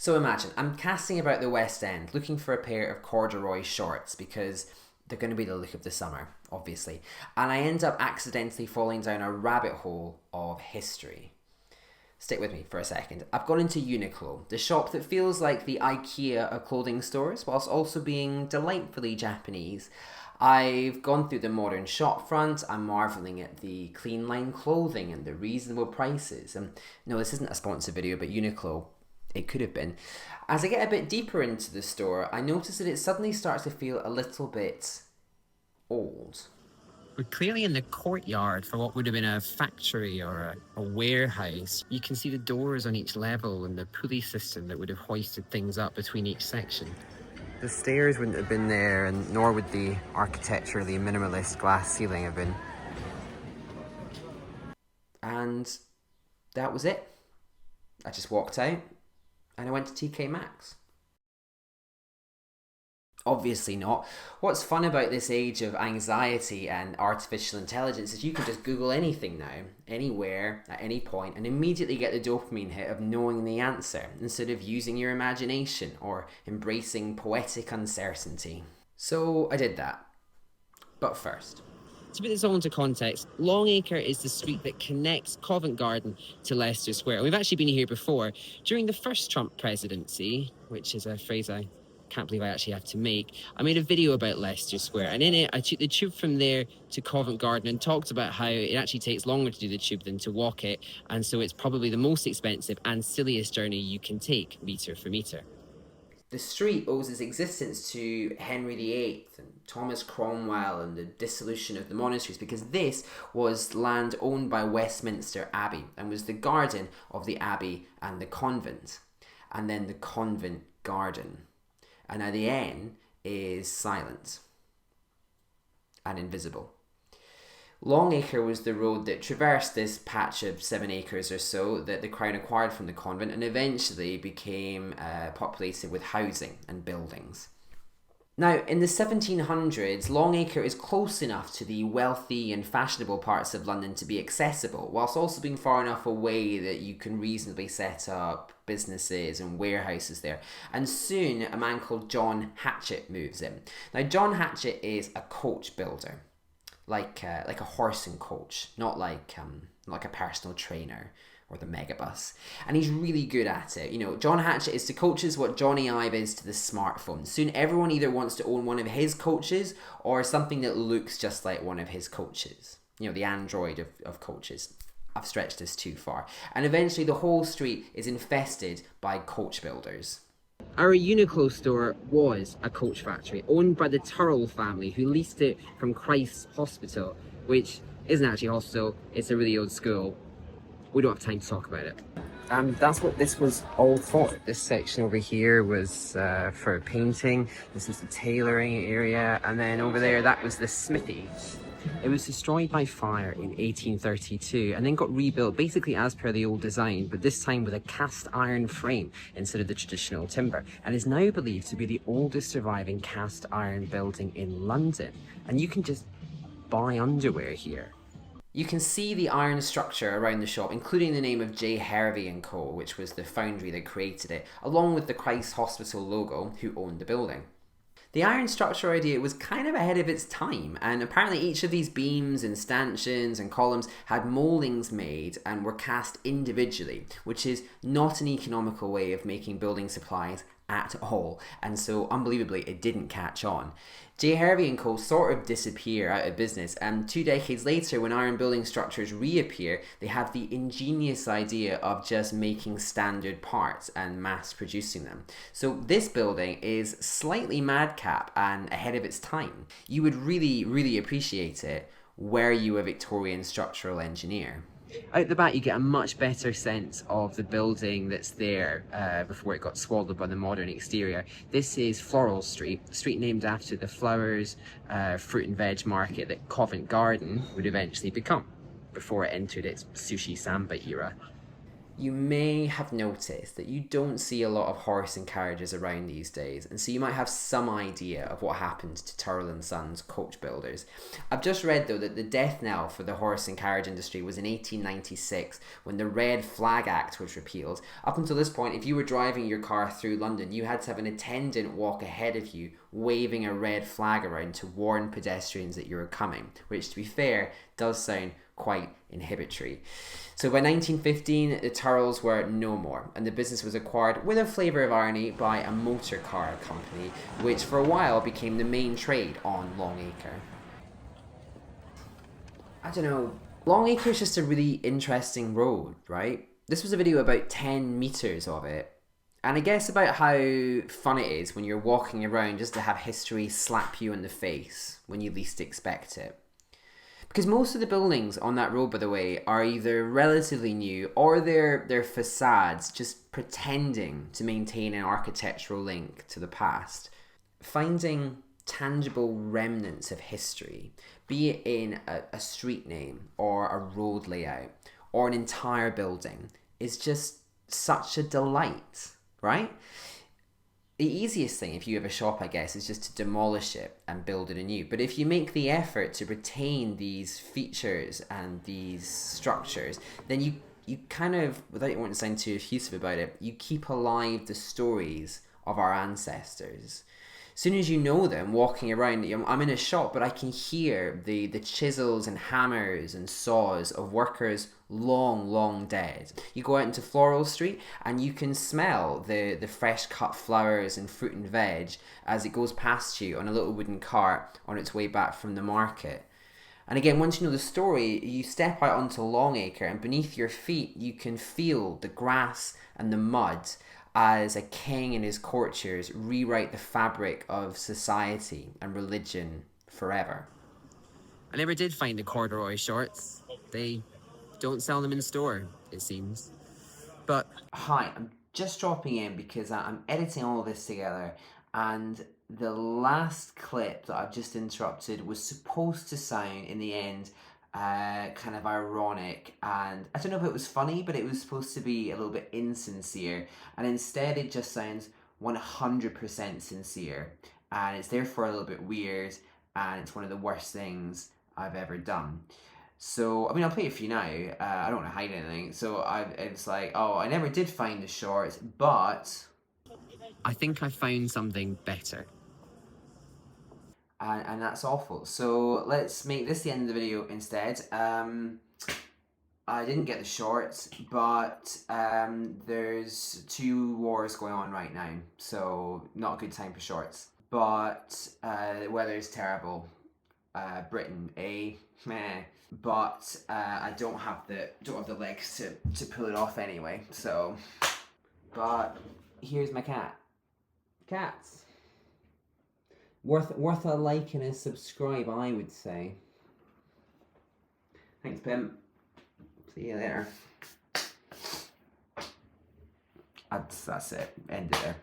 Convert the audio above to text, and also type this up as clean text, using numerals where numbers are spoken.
So imagine, I'm casting about the West End looking for a pair of corduroy shorts because they're going to be the look of the summer, obviously. And I end up accidentally falling down a rabbit hole of history. Stick with me for a second. I've gone into Uniqlo, the shop that feels like the IKEA of clothing stores, whilst also being delightfully Japanese. I've gone through the modern shop front. I'm marvelling at the clean line clothing and the reasonable prices. And no, this isn't a sponsored video, but Uniqlo, it could have been. As I get a bit deeper into the store, I notice that it suddenly starts to feel a little bit old. We're clearly in the courtyard for what would have been a factory or a warehouse. You can see the doors on each level and the pulley system that would have hoisted things up between each section. The stairs wouldn't have been there, and nor would the architecturally minimalist glass ceiling have been. And that was it. I just walked out and I went to TK Maxx. Obviously not. What's fun about this age of anxiety and artificial intelligence is you can just Google anything now, anywhere, at any point, and immediately get the dopamine hit of knowing the answer, instead of using your imagination or embracing poetic uncertainty. So I did that. But first, to put this all into context, Longacre is the street that connects Covent Garden to Leicester Square. We've actually been here before. During the first Trump presidency, which is a phrase I can't believe I actually have to make, I made a video about Leicester Square, and in it I took the tube from there to Covent Garden and talked about how it actually takes longer to do the tube than to walk it, and so it's probably the most expensive and silliest journey you can take, metre for metre. The street owes its existence to Henry VIII and Thomas Cromwell and the dissolution of the monasteries, because this was land owned by Westminster Abbey and was the garden of the abbey and the convent, and then the Covent Garden. And now the N is silent and invisible. Longacre was the road that traversed this patch of 7 acres or so that the Crown acquired from the convent and eventually became populated with housing and buildings. Now, in the 1700s, Longacre is close enough to the wealthy and fashionable parts of London to be accessible, whilst also being far enough away that you can reasonably set up businesses and warehouses there. And soon, a man called John Hatchett moves in. Now, John Hatchett is a coach builder, like a horse and coach, not like a personal trainer or the megabus, and he's really good at it. You know, John Hatchett is to coaches what Johnny Ive is to the smartphone. Soon everyone either wants to own one of his coaches or something that looks just like one of his coaches. You know, the android of coaches. I've stretched this too far. And eventually the whole street is infested by coach builders. Our Uniqlo store was a coach factory owned by the Turrell family, who leased it from Christ's Hospital, which isn't actually a hospital, it's a really old school. We don't have time to talk about it. That's what this was all for. This section over here was for painting. This is the tailoring area. And then over there, that was the smithy. It was destroyed by fire in 1832 and then got rebuilt basically as per the old design, but this time with a cast iron frame instead of the traditional timber, and is now believed to be the oldest surviving cast iron building in London. And you can just buy underwear here. You can see the iron structure around the shop, including the name of J. Hervey & Co., which was the foundry that created it, along with the Christ Hospital logo, who owned the building. The iron structure idea was kind of ahead of its time, and apparently each of these beams and stanchions and columns had mouldings made and were cast individually, which is not an economical way of making building supplies at all, and so unbelievably it didn't catch on. J. Hervey & Co. sort of disappear out of business, and 2 decades later, when iron building structures reappear, they have the ingenious idea of just making standard parts and mass producing them. So this building is slightly madcap and ahead of its time. You would really appreciate it were you a Victorian structural engineer. Out the back you get a much better sense of the building that's there before it got swallowed by the modern exterior. This is Floral Street, a street named after the flowers, fruit and veg market that Covent Garden would eventually become before it entered its sushi samba era. You may have noticed that you don't see a lot of horse and carriages around these days, and so you might have some idea of what happened to Turrell and Sons coach builders. I've just read though that the death knell for the horse and carriage industry was in 1896 when the Red Flag Act was repealed. Up until this point, if you were driving your car through London, you had to have an attendant walk ahead of you waving a red flag around to warn pedestrians that you were coming, which to be fair does sound quite inhibitory. So by 1915, the Turrells were no more, and the business was acquired with a flavour of irony by a motor car company, which for a while became the main trade on Longacre. I don't know, Longacre is just a really interesting road, right? This was a video about 10 metres of it, and I guess about how fun it is when you're walking around just to have history slap you in the face when you least expect it. Because most of the buildings on that road, by the way, are either relatively new or they're facades just pretending to maintain an architectural link to the past. Finding tangible remnants of history, be it in a street name or a road layout or an entire building, is just such a delight, right? The easiest thing if you have a shop, I guess, is just to demolish it and build it anew. But if you make the effort to retain these features and these structures, then you kind of, without wanting to sound too effusive about it, you keep alive the stories of our ancestors. As soon as you know them, walking around, I'm in a shop, but I can hear the chisels and hammers and saws of workers long dead. You go out into Floral Street and you can smell the fresh cut flowers and fruit and veg as it goes past you on a little wooden cart on its way back from the market. And again, once you know the story, you step out onto Longacre and beneath your feet you can feel the grass and the mud as a king and his courtiers rewrite the fabric of society and religion forever. I never did find the corduroy shorts. They don't sell them in store, it seems. But hi, I'm just dropping in because I'm editing all this together, and the last clip that I've just interrupted was supposed to sound in the end kind of ironic, and I don't know if it was funny, but it was supposed to be a little bit insincere, and instead it just sounds 100% sincere, and it's therefore a little bit weird, and it's one of the worst things I've ever done. So, I mean, I'll play it for you now. I don't want to hide anything. So it's like, oh, I never did find the shorts, but I think I found something better. and that's awful. So let's make this the end of the video instead. I didn't get the shorts, but there's 2 wars going on right now, so not a good time for shorts. But the weather is terrible. Britain, meh. But I don't have the legs to pull it off anyway. So, but here's my cat. Cats. Worth a like and a subscribe, I would say. Thanks, Pimp. See you later. That's it. End it there.